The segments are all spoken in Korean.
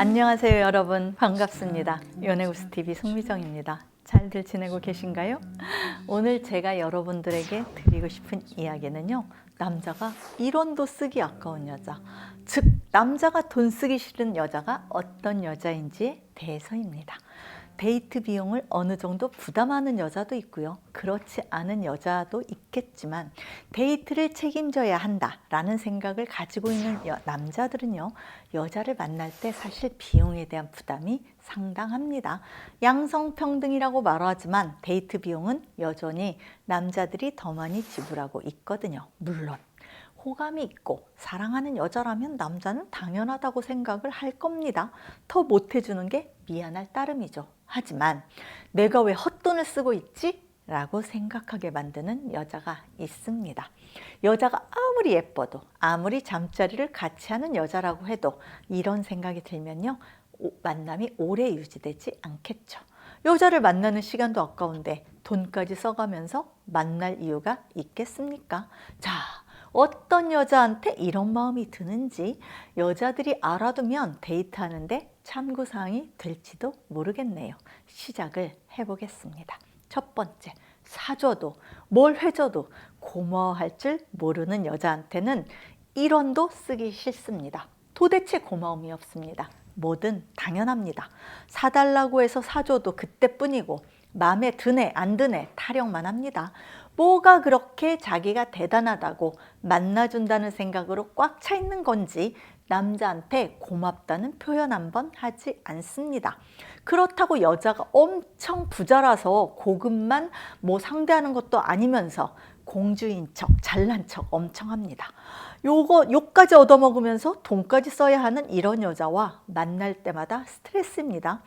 안녕하세요 여러분, 반갑습니다. 연애구스TV 송미정입니다. 잘들 지내고 계신가요? 오늘 제가 여러분들에게 드리고 싶은 이야기는요, 남자가 1원도 쓰기 아까운 여자, 즉 남자가 돈 쓰기 싫은 여자가 어떤 여자인지에 대해서입니다. 데이트 비용을 어느 정도 부담하는 여자도 있고요, 그렇지 않은 여자도 있겠지만 데이트를 책임져야 한다라는 생각을 가지고 있는 남자들은요, 여자를 만날 때 사실 비용에 대한 부담이 상당합니다. 양성평등이라고 말하지만 데이트 비용은 여전히 남자들이 더 많이 지불하고 있거든요. 물론 호감이 있고 사랑하는 여자라면 남자는 당연하다고 생각을 할 겁니다. 더 못해주는 게 미안할 따름이죠. 하지만 내가 왜 헛돈을 쓰고 있지? 라고 생각하게 만드는 여자가 있습니다. 여자가 아무리 예뻐도 아무리 잠자리를 같이 하는 여자라고 해도 이런 생각이 들면요, 만남이 오래 유지되지 않겠죠. 여자를 만나는 시간도 아까운데 돈까지 써가면서 만날 이유가 있겠습니까? 자, 어떤 여자한테 이런 마음이 드는지 여자들이 알아두면 데이트하는데 참고사항이 될지도 모르겠네요. 시작을 해보겠습니다. 첫 번째, 사줘도 뭘 해줘도 고마워할 줄 모르는 여자한테는 1원도 쓰기 싫습니다. 도대체 고마움이 없습니다. 뭐든 당연합니다. 사달라고 해서 사줘도 그때뿐이고 마음에 드네 안 드네 타령만 합니다. 뭐가 그렇게 자기가 대단하다고 만나준다는 생각으로 꽉 차 있는 건지 남자한테 고맙다는 표현 한번 하지 않습니다. 그렇다고 여자가 엄청 부자라서 고급만 상대하는 것도 아니면서 공주인 척, 잘난 척 엄청 합니다. 욕까지 얻어먹으면서 돈까지 써야 하는 이런 여자와 만날 때마다 스트레스입니다.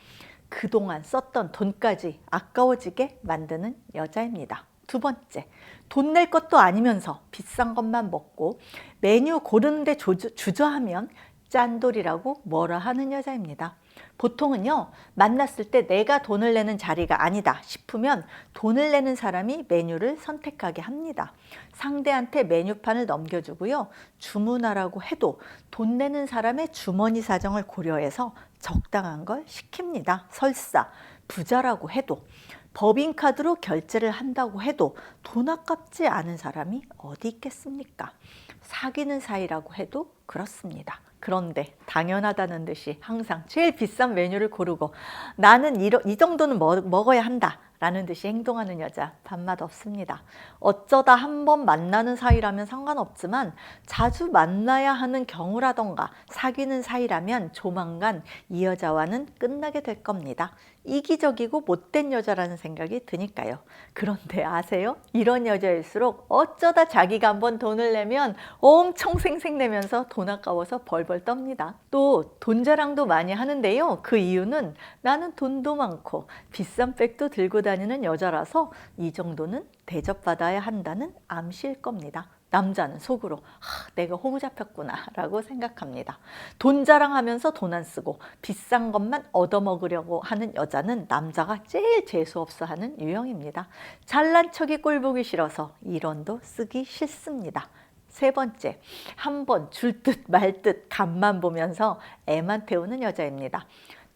그동안 썼던 돈까지 아까워지게 만드는 여자입니다. 두 번째, 돈 낼 것도 아니면서 비싼 것만 먹고 메뉴 고르는데 주저하면 짠돌이라고 뭐라 하는 여자입니다. 보통은요, 만났을 때 내가 돈을 내는 자리가 아니다 싶으면 돈을 내는 사람이 메뉴를 선택하게 합니다. 상대한테 메뉴판을 넘겨주고요, 주문하라고 해도 돈 내는 사람의 주머니 사정을 고려해서 적당한 걸 시킵니다. 설사 부자라고 해도, 법인카드로 결제를 한다고 해도 돈 아깝지 않은 사람이 어디 있겠습니까? 사귀는 사이라고 해도 그렇습니다. 그런데 당연하다는 듯이 항상 제일 비싼 메뉴를 고르고 나는 이 정도는 먹어야 한다 라는 듯이 행동하는 여자 밥맛 없습니다. 어쩌다 한번 만나는 사이라면 상관없지만 자주 만나야 하는 경우라던가 사귀는 사이라면 조만간 이 여자와는 끝나게 될 겁니다. 이기적이고 못된 여자라는 생각이 드니까요. 그런데 아세요? 이런 여자일수록 어쩌다 자기가 한번 돈을 내면 엄청 생색내면서 돈 아까워서 벌벌 떱니다. 또 돈 자랑도 많이 하는데요, 그 이유는 나는 돈도 많고 비싼 백도 들고 다니는 여자라서 이 정도는 대접받아야 한다는 암시일 겁니다. 남자는 속으로 내가 호구 잡혔구나 라고 생각합니다. 돈 자랑하면서 돈 안 쓰고 비싼 것만 얻어먹으려고 하는 여자는 남자가 제일 재수없어 하는 유형입니다. 잘난 척이 꼴보기 싫어서 1원도 쓰기 싫습니다. 세 번째, 한번 줄 듯 말 듯 간만 보면서 애만 태우는 여자입니다.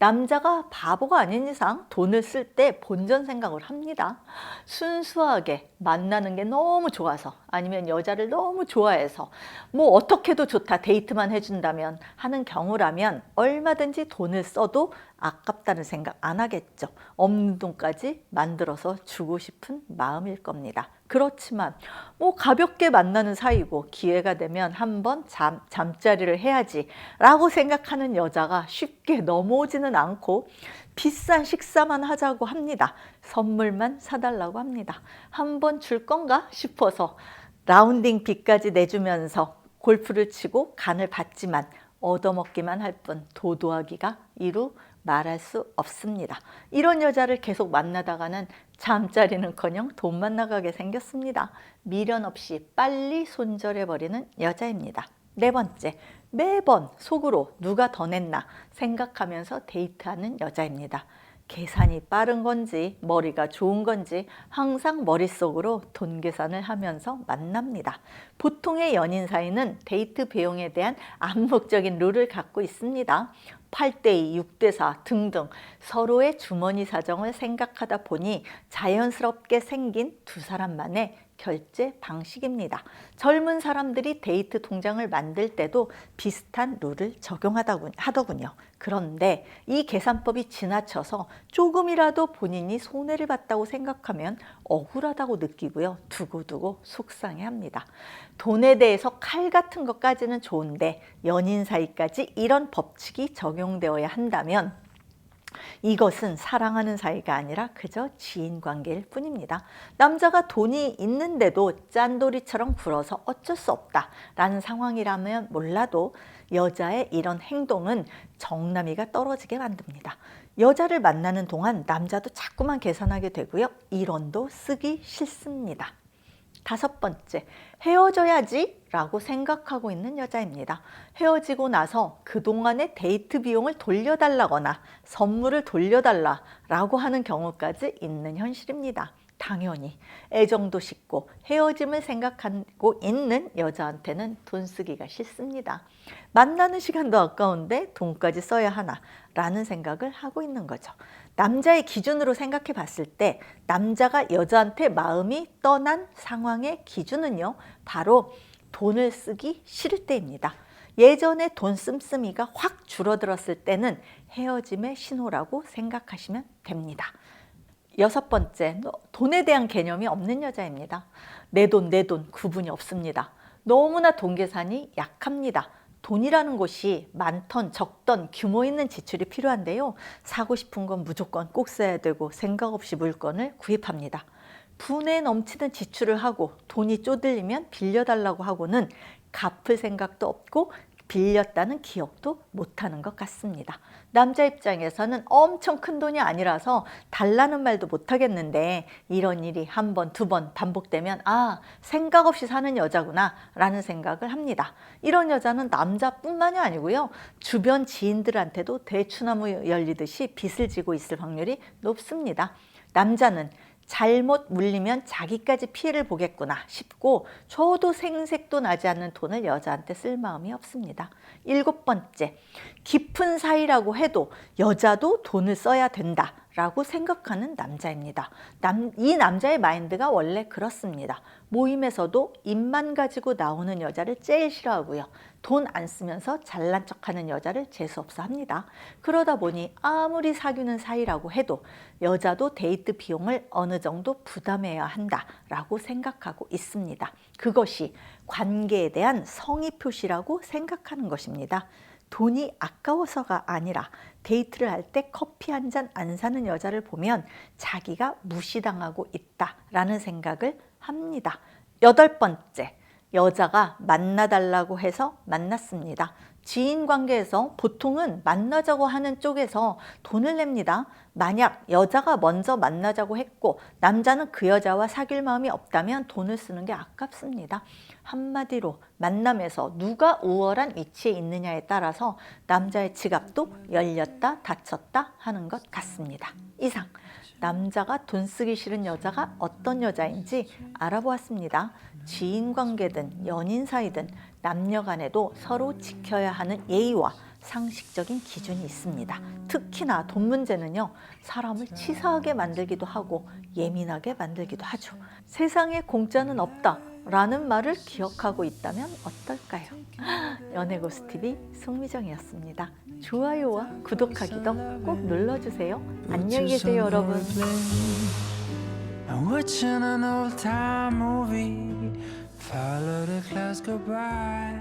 남자가 바보가 아닌 이상 돈을 쓸 때 본전 생각을 합니다. 순수하게 만나는 게 너무 좋아서, 아니면 여자를 너무 좋아해서 어떻게 해도 좋다, 데이트만 해준다면 하는 경우라면 얼마든지 돈을 써도 아깝다는 생각 안 하겠죠. 없는 돈까지 만들어서 주고 싶은 마음일 겁니다. 그렇지만 가볍게 만나는 사이고 기회가 되면 한번 잠자리를 해야지 라고 생각하는 여자가 쉽게 넘어오지는 않고 비싼 식사만 하자고 합니다. 선물만 사달라고 합니다. 한번 줄 건가 싶어서 라운딩 비까지 내주면서 골프를 치고 간을 받지만 얻어먹기만 할 뿐 도도하기가 이루 말할 수 없습니다. 이런 여자를 계속 만나다가는 잠자리는커녕 돈만 나가게 생겼습니다. 미련 없이 빨리 손절해버리는 여자입니다. 네 번째, 매번 속으로 누가 더 냈나 생각하면서 데이트하는 여자입니다. 계산이 빠른 건지 머리가 좋은 건지 항상 머릿속으로 돈 계산을 하면서 만납니다. 보통의 연인 사이는 데이트 비용에 대한 암묵적인 룰을 갖고 있습니다. 8대2, 6대4 등등 서로의 주머니 사정을 생각하다 보니 자연스럽게 생긴 두 사람만의 결제 방식입니다. 젊은 사람들이 데이트 통장을 만들 때도 비슷한 룰을 적용하더군요. 그런데 이 계산법이 지나쳐서 조금이라도 본인이 손해를 봤다고 생각하면 억울하다고 느끼고요. 두고두고 속상해합니다. 돈에 대해서 칼 같은 것까지는 좋은데 연인 사이까지 이런 법칙이 적용되어야 한다면 이것은 사랑하는 사이가 아니라 그저 지인 관계일 뿐입니다. 남자가 돈이 있는데도 짠돌이처럼 굴어서 어쩔 수 없다라는 상황이라면 몰라도 여자의 이런 행동은 정남이가 떨어지게 만듭니다. 여자를 만나는 동안 남자도 자꾸만 계산하게 되고요. 1원도 쓰기 싫습니다. 5번째, 헤어져야지 라고 생각하고 있는 여자입니다. 헤어지고 나서 그동안의 데이트 비용을 돌려달라거나 선물을 돌려달라고 하는 경우까지 있는 현실입니다. 당연히 애정도 식고 헤어짐을 생각하고 있는 여자한테는 돈 쓰기가 싫습니다. 만나는 시간도 아까운데 돈까지 써야 하나 라는 생각을 하고 있는 거죠. 남자의 기준으로 생각해 봤을 때 남자가 여자한테 마음이 떠난 상황의 기준은요, 바로 돈을 쓰기 싫을 때입니다. 예전에 돈 씀씀이가 확 줄어들었을 때는 헤어짐의 신호라고 생각하시면 됩니다. 6번째, 돈에 대한 개념이 없는 여자입니다. 내 돈 구분이 없습니다. 너무나 돈 계산이 약합니다. 돈이라는 것이 많던 적던 규모 있는 지출이 필요한데요. 사고 싶은 건 무조건 꼭 사야 되고 생각 없이 물건을 구입합니다. 분에 넘치는 지출을 하고 돈이 쪼들리면 빌려달라고 하고는 갚을 생각도 없고 빌렸다는 기억도 못하는 것 같습니다. 남자 입장에서는 엄청 큰 돈이 아니라서 달라는 말도 못하겠는데 이런 일이 한 번, 두 번 반복되면 아, 생각 없이 사는 여자구나 라는 생각을 합니다. 이런 여자는 남자뿐만이 아니고요. 주변 지인들한테도 대추나무 열리듯이 빚을 지고 있을 확률이 높습니다. 남자는 잘못 물리면 자기까지 피해를 보겠구나 싶고 저도 생색도 나지 않는 돈을 여자한테 쓸 마음이 없습니다. 7번째, 깊은 사이라고 해도 여자도 돈을 써야 된다 라고 생각하는 남자입니다. 이 남자의 마인드가 원래 그렇습니다. 모임에서도 입만 가지고 나오는 여자를 제일 싫어하고요. 돈 안 쓰면서 잘난 척하는 여자를 재수없어 합니다. 그러다 보니 아무리 사귀는 사이라고 해도 여자도 데이트 비용을 어느 정도 부담해야 한다라고 생각하고 있습니다. 그것이 관계에 대한 성의 표시라고 생각하는 것입니다. 돈이 아까워서가 아니라 데이트를 할 때 커피 한 잔 안 사는 여자를 보면 자기가 무시당하고 있다라는 생각을 합니다. 8번째, 여자가 만나달라고 해서 만났습니다. 지인 관계에서 보통은 만나자고 하는 쪽에서 돈을 냅니다. 만약 여자가 먼저 만나자고 했고 남자는 그 여자와 사귈 마음이 없다면 돈을 쓰는 게 아깝습니다. 한마디로 만남에서 누가 우월한 위치에 있느냐에 따라서 남자의 지갑도 열렸다 닫혔다 하는 것 같습니다. 이상 남자가 돈 쓰기 싫은 여자가 어떤 여자인지 알아보았습니다. 지인 관계든 연인 사이든 남녀 간에도 서로 지켜야 하는 예의와 상식적인 기준이 있습니다. 특히나 돈 문제는요, 사람을 치사하게 만들기도 하고 예민하게 만들기도 하죠. 세상에 공짜는 없다 라는 말을 기억하고 있다면 어떨까요? 연애고수TV 송미정이었습니다. 좋아요와 구독하기도 꼭 눌러주세요. 안녕히 계세요, 여러분. I'm watching an old time movie. Follow the clouds go by.